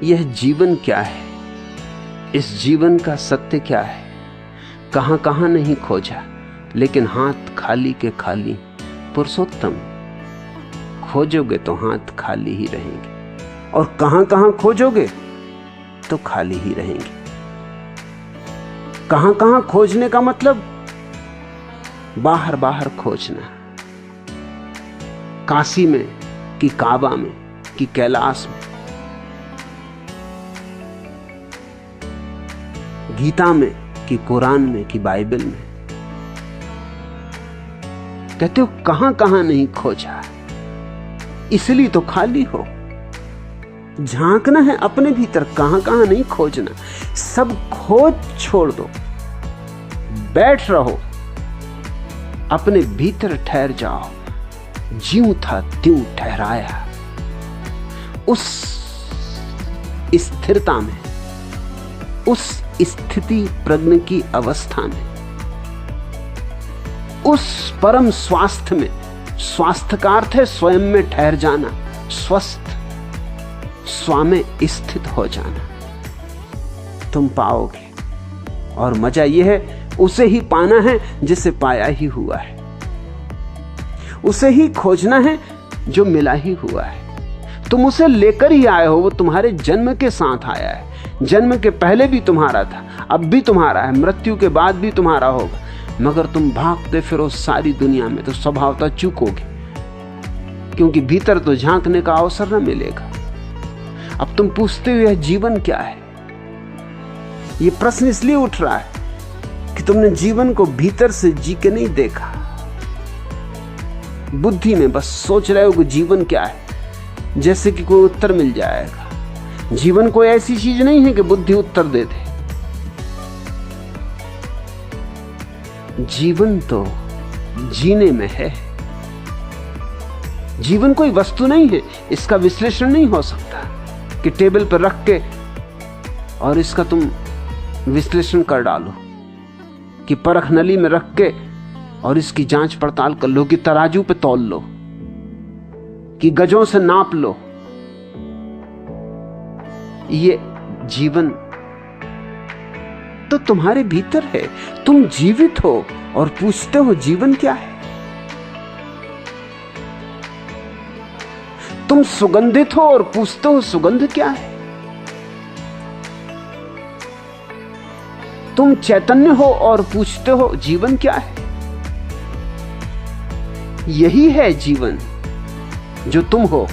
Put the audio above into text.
यह जीवन क्या है, इस जीवन का सत्य क्या है। कहां कहां नहीं खोजा, लेकिन हाथ खाली के खाली। पुरुषोत्तम, खोजोगे तो हाथ खाली ही रहेंगे, और कहां कहां खोजोगे तो खाली ही रहेंगे। कहां कहां खोजने का मतलब बाहर बाहर खोजना। काशी में कि काबा में कि कैलाश में, गीता में कि कुरान में कि बाइबल में। कहते हो कहां कहां नहीं खोजा, इसलिए तो खाली हो। झांकना है अपने भीतर, कहां कहां नहीं खोजना। सब खोज छोड़ दो, बैठ रहो, अपने भीतर ठहर जाओ। ज्यों था त्यों ठहराया, उस स्थिरता में, उस स्थिति प्रज्ञ की अवस्था में, उस परम स्वास्थ्य में। स्वास्थ्य का अर्थ है स्वयं में ठहर जाना, स्वस्थ, स्व में स्थित हो जाना। तुम पाओगे, और मजा यह है उसे ही पाना है जिसे पाया ही हुआ है। उसे ही खोजना है जो मिला ही हुआ है। तुम उसे लेकर ही आए हो, वो तुम्हारे जन्म के साथ आया है। जन्म के पहले भी तुम्हारा था, अब भी तुम्हारा है, मृत्यु के बाद भी तुम्हारा होगा। मगर तुम भागते फिरो सारी दुनिया में तो स्वभावतः चूकोगे, क्योंकि भीतर तो झांकने का अवसर न मिलेगा। अब तुम पूछते हो यह जीवन क्या है। यह प्रश्न इसलिए उठ रहा है कि तुमने जीवन को भीतर से जी के नहीं देखा। बुद्धि में बस सोच रहे हो कि जीवन क्या है, जैसे कि कोई उत्तर मिल जाएगा। जीवन कोई ऐसी चीज नहीं है कि बुद्धि उत्तर दे दे। जीवन तो जीने में है। जीवन कोई वस्तु नहीं है, इसका विश्लेषण नहीं हो सकता कि टेबल पर रख के और इसका तुम विश्लेषण कर डालो, कि परख नली में रख के और इसकी जांच पड़ताल कर लो, कि तराजू पे तौल लो, कि गजों से नाप लो। ये जीवन तो तुम्हारे भीतर है। तुम जीवित हो और पूछते हो जीवन क्या है। तुम सुगंधित हो और पूछते हो सुगंध क्या है। तुम चैतन्य हो और पूछते हो जीवन क्या है। यही है जीवन जो तुम हो।